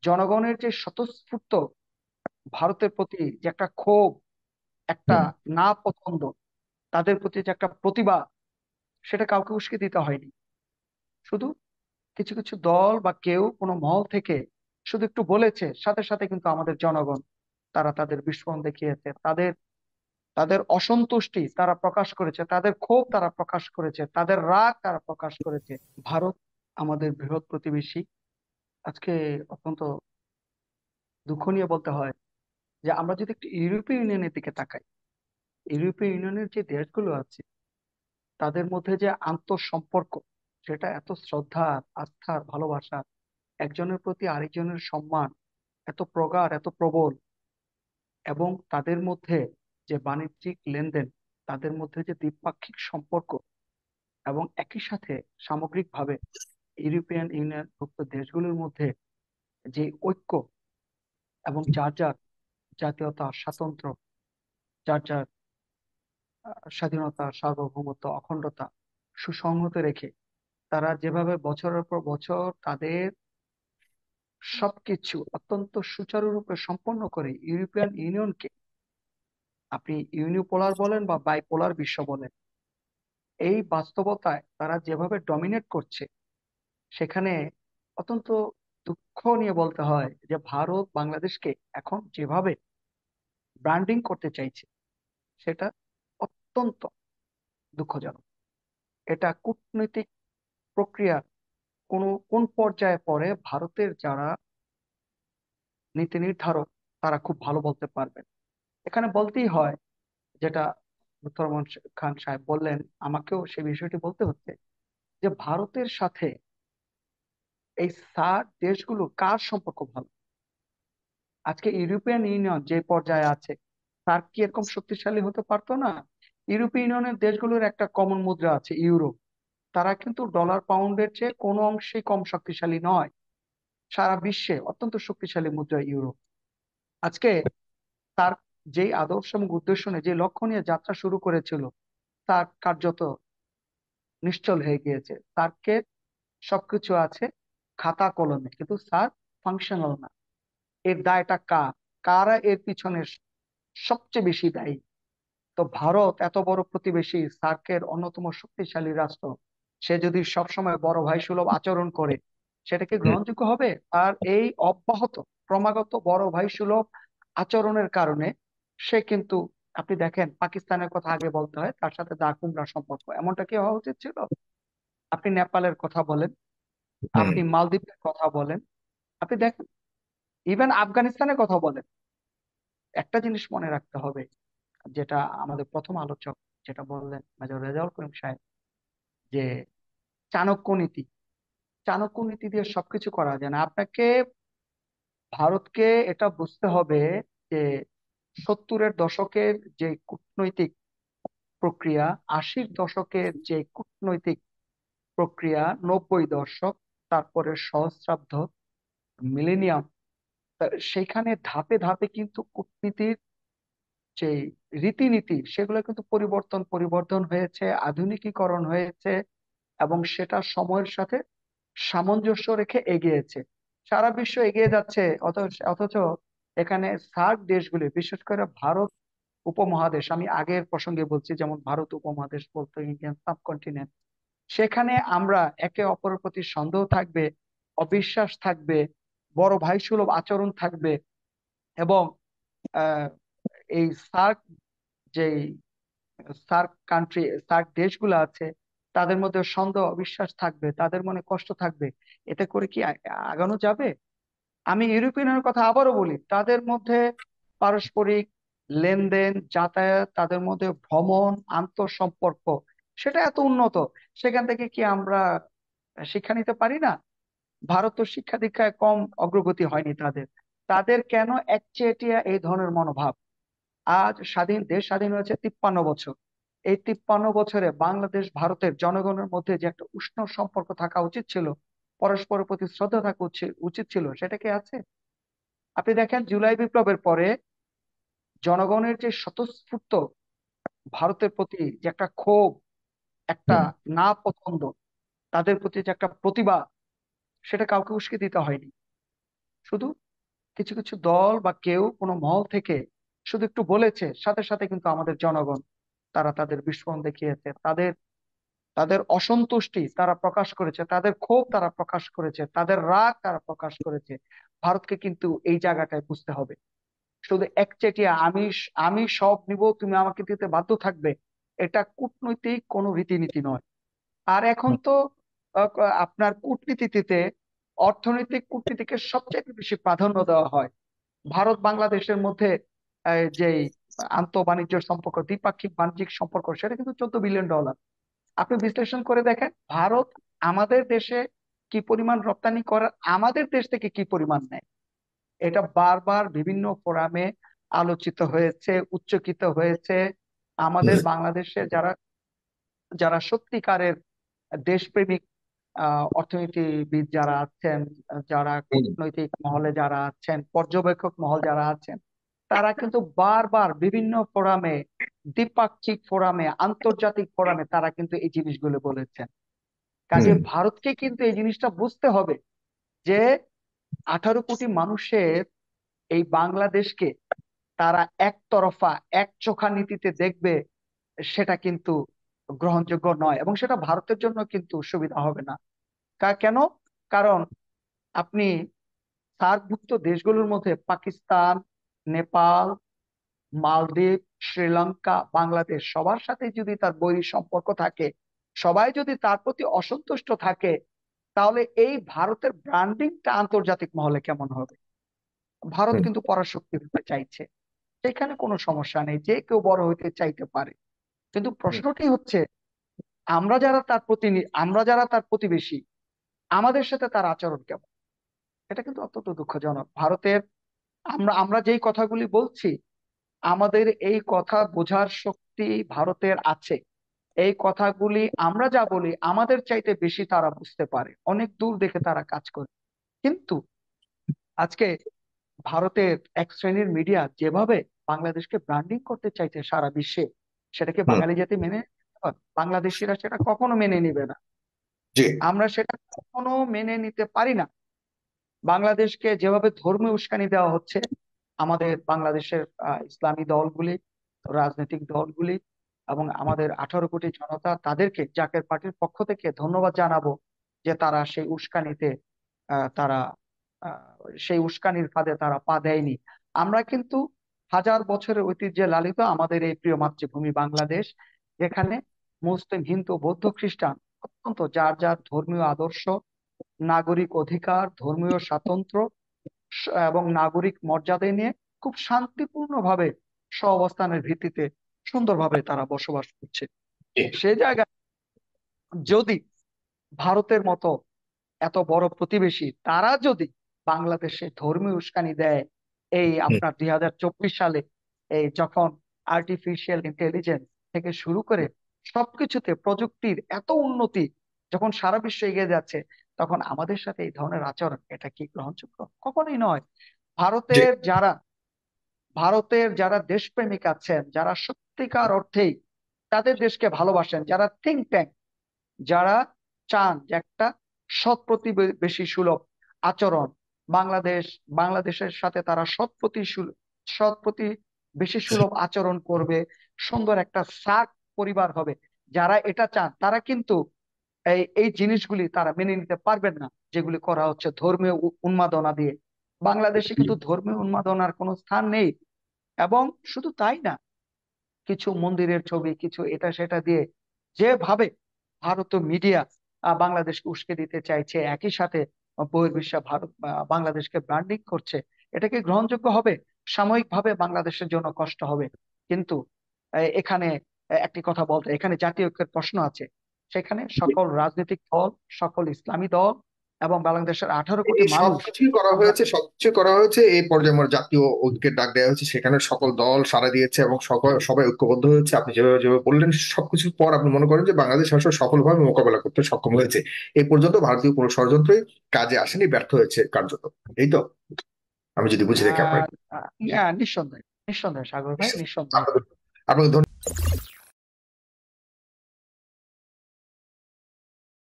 জনগণের যে স্বতঃস্ফূর্ত ভারতের প্রতি যে একটা ক্ষোভ, একটা হুম। না পছন্দ, তাদের প্রতি যে একটা প্রতিভা, সেটা কাউকে উস্কে দিতে হয়নি। শুধু কিছু কিছু দল বা কেউ কোনো মহল থেকে শুধু একটু বলেছে, সাথে সাথে কিন্তু আমাদের জনগণ তারা তাদের বিস্ফোরণ দেখিয়েছে, তাদের তাদের অসন্তুষ্টি তারা প্রকাশ করেছে, তাদের ক্ষোভ তারা প্রকাশ করেছে, তাদের রাগ তারা প্রকাশ করেছে। ভারত আমাদের বৃহৎ প্রতিবেশী। আজকে অত্যন্ত দুঃখ নিয়ে বলতে হয় যে আমরা যদি একটু ইউরোপীয় ইউনিয়নের দিকে তাকাই, ইউরোপীয় ইউনিয়নের যে দেশগুলো আছে তাদের মধ্যে যে আন্তঃসম্পর্ক, সেটা এত শ্রদ্ধা, আস্থার, ভালোবাসা, একজনের প্রতি আরেকজনের সম্মান এত প্রগাঢ়, এত প্রবল। এবং তাদের মধ্যে যে বাণিজ্যিক লেনদেন, তাদের মধ্যে যে দ্বিপাক্ষিক সম্পর্ক, এবং একই সাথে সামগ্রিকভাবে ইউরোপিয়ান ইউনিয়নভুক্ত দেশগুলোর মধ্যে যে ঐক্য, এবং যার যার জাতীয়তা, স্বাতন্ত্র্য, যার যার স্বাধীনতা, সার্বভৌমত্ব, অখণ্ডতা সুসংহত রেখে তারা যেভাবে বছরের পর বছর তাদের সবকিছু অত্যন্ত সুচারুরূপে সম্পন্ন করে ইউরোপিয়ান ইউনিয়নকে, আপনি ইউনিপোলার বলেন বা বাইপোলার বিশ্ব বলেন, এই বাস্তবতায় তারা যেভাবে ডমিনেট করছে, সেখানে অত্যন্ত দুঃখ নিয়ে বলতে হয় যে ভারত বাংলাদেশকে এখন যেভাবে ব্র্যান্ডিং করতে চাইছে, সেটা অত্যন্ত দুঃখজনক। এটা কূটনৈতিক প্রক্রিয়া কোন পর্যায়ে পরে ভারতের যারা নীতি নির্ধারক, তারা খুব ভালো বলতে পারবেন। এখানে বলতেই হয়, যেটা ডক্টর রহমান খান সাহেব বললেন, আমাকেও সে বিষয়টি বলতে হচ্ছে, যে ভারতের সাথে এই সার্ক দেশগুলো কার সম্পর্ক ভালো। আজকে ইউরোপিয়ান ইউনিয়ন যে পর্যায়ে আছে, সার্ক কি এরকম শক্তিশালী হতে পারতো না? ইউরোপীয় ইউনিয়নের দেশগুলোর একটা কমন মুদ্রা আছে, ইউরো। তারা কিন্তু ডলার পাউন্ডের চেয়ে কোনো অংশেই কম শক্তিশালী নয়। সারা বিশ্বে অত্যন্ত শক্তিশালী মুদ্রা ইউরো। আজকে তার যেই আদর্শ এবং উদ্দেশ্য নিয়ে যে লক্ষ্য নিয়ে যাত্রা শুরু করেছিল, তার কার্যত নিশ্চল হয়ে গিয়েছে। সার্কে সবকিছু আছে খাতা কলমে, কিন্তু স্যার ফাংশনাল না। এর দায়টা কার? কারা এর পিছনে সবচেয়ে বেশি দায়ী? তো ভারত এত বড় প্রতিবেশী, সার্কের অন্যতম শক্তিশালী রাষ্ট্র, সে যদি সবসময় বড় ভাই সুলভ আচরণ করে, সেটা কি হুম। গ্রহণযোগ্য হবে? আর এই অব্যাহত ক্রমাগত বড় ভাই সুলভ আচরণের কারণে সে কিন্তু, আপনি দেখেন পাকিস্তানের কথা আগে বলতে হয়, তার সাথে দা কুমড়া সম্পর্ক, এমনটা কি হওয়া উচিত ছিল? আপনি নেপালের কথা বলেন, হুম। আপনি মালদ্বীপের কথা বলেন, আপনি দেখেন ইভেন আফগানিস্তানের কথা বলেন। একটা জিনিস মনে রাখতে হবে, যেটা আমাদের প্রথম আলোচক যেটা বললেন মেজর রেজাউল করিম সাহেব, যে চাণক্য নীতি, চাণক্য নীতি দিয়ে সবকিছু করা যায় না। আপনাকে, ভারতকে এটা বুঝতে হবে যে 70-এর দশকের যে কূটনৈতিক প্রক্রিয়া, 80-র দশকের যে কূটনৈতিক প্রক্রিয়া, 90 দশক, তারপরে সহস্রাব্দ, মিলেনিয়াম, সেখানে ধাপে ধাপে কিন্তু কূটনীতির যে রীতিনীতি, সেগুলো কিন্তু পরিবর্তন পরিবর্তন হয়েছে, আধুনিকীকরণ হয়েছে, এবং সেটা সময়ের সাথে সামঞ্জস্য রেখে এগিয়েছে। সারা বিশ্ব এগিয়ে যাচ্ছে, অথচ অথচ এখানে সার্ক দেশগুলি, বিশেষ করে ভারত উপমহাদেশ, আমি আগের প্রসঙ্গে বলছি, যেমন ভারত উপমহাদেশ বলতো ইন্ডিয়ান সাবকন্টিনেন্ট, সেখানে আমরা একে অপরের প্রতি সন্দেহ থাকবে, অবিশ্বাস থাকবে, বড় ভাই সুলভ আচরণ থাকবে। এবং আহ, এই সার্ক, যে সার্ক কান্ট্রি, সার্ক দেশগুলো আছে, তাদের মধ্যে সন্দেহ অবিশ্বাস থাকবে, তাদের মনে কষ্ট থাকবে। এতে করে কি আগানো যাবে? আমি ইউরোপিয়ানের কথা আবারও বলি, তাদের মধ্যে পারস্পরিক লেনদেন, যাতায়াত, তাদের মধ্যে ভ্রমণ, আন্তঃসম্পর্ক, সেটা এত উন্নত। সেখান থেকে কি আমরা শিক্ষা নিতে পারি না? ভারত তো শিক্ষা দীক্ষায় কম অগ্রগতি হয়নি তাদের। তাদের কেন একচেটিয়া এই ধরনের মনোভাব? আজ দেশ স্বাধীন হয়েছে 53 বছর। এই 53 বছরে বাংলাদেশ ভারতের জনগণের মধ্যে যে একটা উষ্ণ সম্পর্ক থাকা উচিত ছিল, পরস্পরের প্রতি শ্রদ্ধা থাকা উচিত ছিল, সেটা কি আছে? আপনি দেখেন জুলাই বিপ্লবের পরে জনগণের যে স্বতঃস্ফূর্ত ভারতের প্রতি যে একটা ক্ষোভ, একটা হুম। না পছন্দ, তাদের প্রতি যে একটা প্রতিভা, সেটা কাউকে উস্কে দিতে হয়নি। শুধু কিছু কিছু দল বা কেউ কোনো মহল থেকে শুধু একটু বলেছে, সাথে সাথে কিন্তু আমাদের জনগণ তারা তাদের বিস্ফোরণ দেখিয়েছে, তাদের তাদের অসন্তুষ্টি তারা প্রকাশ করেছে, তাদের ক্ষোভ তারা প্রকাশ করেছে, তাদের রাগ তারা প্রকাশ করেছে। ভারতকে কিন্তু এই জায়গাটায় বুঝতে হবে। শুধু একচেটিয়া আমি সব নিব, তুমি আমাকে দিতে বাধ্য থাকবে, এটা কূটনৈতিক কোনো রীতিনীতি নয়। আর এখন তো আপনার কূটনীতিতে অর্থনৈতিক কূটনীতিকে সবচেয়ে বেশি প্রাধান্য দেওয়া হয়। ভারত বাংলাদেশের মধ্যে যে আন্তঃ বাণিজ্য সম্পর্ক, দ্বিপাক্ষিক বাণিজ্যিক সম্পর্ক, সেটা কিন্তু $14 বিলিয়ন। আপনি বিশ্লেষণ করে দেখেন ভারত আমাদের দেশে কি পরিমাণ রপ্তানি করে, আমাদের দেশ থেকে কি পরিমাণ নেয়। এটা বারবার বিভিন্ন ফোরামে আলোচিত হয়েছে, উচ্চকিত হয়েছে। আমাদের বাংলাদেশে যারা যারা সত্যিকারের দেশপ্রেমিক অর্থনীতিবিদ যারা আছেন, যারা কূটনৈতিক মহলে যারা আছেন, পর্যবেক্ষক মহল যারা আছেন, তারা কিন্তু বারবার বিভিন্ন ফোরামে, দ্বিপাক্ষিক ফোরামে, আন্তর্জাতিক ফোরামে তারা কিন্তু এই জিনিসগুলো বলেছেন। কাজে ভারতকে কিন্তু এই জিনিসটা বুঝতে হবে যে 18 কোটি মানুষের এই বাংলাদেশকে তারা একতরফা একচোখা নীতিতে দেখবে, সেটা কিন্তু গ্রহণযোগ্য নয়, এবং সেটা ভারতের জন্য কিন্তু সুবিধা হবে না। কেন? কারণ আপনি সার্কভুক্ত দেশগুলোর মধ্যে পাকিস্তান, নেপাল, মালদ্বীপ, শ্রীলঙ্কা, বাংলাদেশ সবার সাথে যদি তার বৈরী সম্পর্ক থাকে, সবাই যদি তার প্রতি অসন্তুষ্ট থাকে, তাহলে এই ভারতের ব্র্যান্ডিংটা আন্তর্জাতিক মহলে কেমন হবে? ভারত কিন্তু পরাশক্তি হতে চাইছে, সেখানে কোনো সমস্যা নেই, যে কেউ বড় হইতে চাইতে পারে। কিন্তু প্রশ্নটি হচ্ছে, আমরা যারা তার প্রতিবেশী, আমাদের সাথে তার আচরণ কেমন? এটা কিন্তু অত্যন্ত দুঃখজনক। ভারতের আমরা আমরা যেই কথাগুলি বলছি, আমাদের এই কথা বোঝার শক্তি ভারতের আছে। এই কথাগুলি আমরা যা বলি আমাদের চাইতে বেশি তারা বুঝতে পারে, অনেক দূর দেখে তারা কাজ করে। কিন্তু আজকে ভারতের এক শ্রেণীর মিডিয়া যেভাবে বাংলাদেশকে ব্র্যান্ডিং করতে চাইছে সারা বিশ্বে, সেটাকে বাঙালি জাতি মেনে নিতে পারে? বাংলাদেশিরা সেটা কখনো মেনে নিবে না। জি। আমরা সেটা কখনো মেনে নিতে পারি না। বাংলাদেশকে যেভাবে ধর্মীয় উস্কানি দেওয়া হচ্ছে, আমাদের বাংলাদেশের ইসলামী দলগুলি, রাজনৈতিক দলগুলি, এবং আমাদের 18 কোটি জনতা, তাদেরকে জাকের পার্টির পক্ষ থেকে ধন্যবাদ জানাবো যে তারা সেই উস্কানিতে তারা সেই উস্কানির ফাঁদে তারা পা দেয়নি। আমরা কিন্তু হাজার বছরের ঐতিহ্যে লালিত আমাদের এই প্রিয় মাতৃভূমি বাংলাদেশ, যেখানে মুসলিম, হিন্দু, বৌদ্ধ, খ্রিস্টান অত্যন্ত যার যার ধর্মীয় আদর্শ, নাগরিক অধিকার, ধর্মীয় স্বাতন্ত্র্য এবং নাগরিক মর্যাদা নিয়ে খুব শান্তিপূর্ণভাবে সহাবস্থানের ভিত্তিতে সুন্দরভাবে তারা বসবাস করছে। জি। সে জায়গায় যদি ভারতের মতো এত বড় প্রতিবেশী তারা যদি বাংলাদেশে ধর্মীয় উস্কানি দেয়, এই আপনার 2024 সালে, এই যখন আর্টিফিশিয়াল ইন্টেলিজেন্স থেকে শুরু করে সবকিছুতে প্রযুক্তির এত উন্নতি, যখন সারা বিশ্ব এগিয়ে যাচ্ছে, তখন আমাদের সাথে এই ধরনের আচরণ, এটা কি গ্রহণযোগ্য? কখনোই নয়। জি। ভারতের যারা ভারতের যারা দেশপ্রেমিক আছেন, যারা সত্যিকার অর্থেই তাদের দেশকে ভালোবাসেন, যারা থিঙ্ক ট্যাঙ্ক, যারা চান যে একটা সৎ প্রতিবেশী সুলভ আচরণ, বাংলাদেশ বাংলাদেশের সাথে তারা সৎ প্রতিবেশী সুলভ আচরণ করবে, সুন্দর একটা সার্ক পরিবার হবে, যারা এটা চান, তারা কিন্তু এই এই জিনিসগুলি তারা মেনে নিতে পারবেন না, যেগুলি করা হচ্ছে ধর্মীয় উন্মাদনা দিয়ে। বাংলাদেশে কিন্তু ধর্মীয় উন্মাদনার কোনো স্থান নেই। এবং শুধু তাই না, কিছু মন্দিরের ছবি, কিছু এটা সেটা দিয়ে যেভাবে ভারতীয় মিডিয়া বাংলাদেশকে উস্কে দিতে চাইছে, একই সাথে বহির্বিশ্বে বাংলাদেশকে ব্র্যান্ডিং করছে, এটা কি গ্রহণযোগ্য হবে? সাময়িকভাবে বাংলাদেশের জন্য কষ্ট হবে, কিন্তু এখানে একটি কথা বলতে, এখানে জাতীয় ঐক্যের প্রশ্ন আছে। সেখানে সকল রাজনৈতিক দল, সকল ইসলামী দল এবং বাংলাদেশের 18 কোটি এই মানুষ সবকিছুই করা আমরা হয়েছে, সবকিছু করা হয়েছে, এই পর্যায়ে আমার জাতীয় ঐক্যের ডাক দেওয়া হয়েছে, সেখানে সকল দল সাড়া দিয়েছে এবং সকল সবাই ঐক্যবদ্ধ হয়েছে। আপনি যেভাবে যেভাবে বললেন, সবকিছুর পর আপনি মনে করেন যে বাংলাদেশ আসলে সফলভাবে মোকাবেলা করতে সক্ষম হয়েছে। এই পর্যন্ত ভারতীয় কোনো ষড়যন্ত্রই কাজে আসেনি, ব্যর্থ হয়েছে কার্যত। এই তো, আমি যদি বুঝে থাকি আপনার। নিঃসন্দেহে, নিঃসন্দেহে সাগর ভাই, নিঃসন্দেহে। আপনাকে আপনাকে ধন্যবাদ।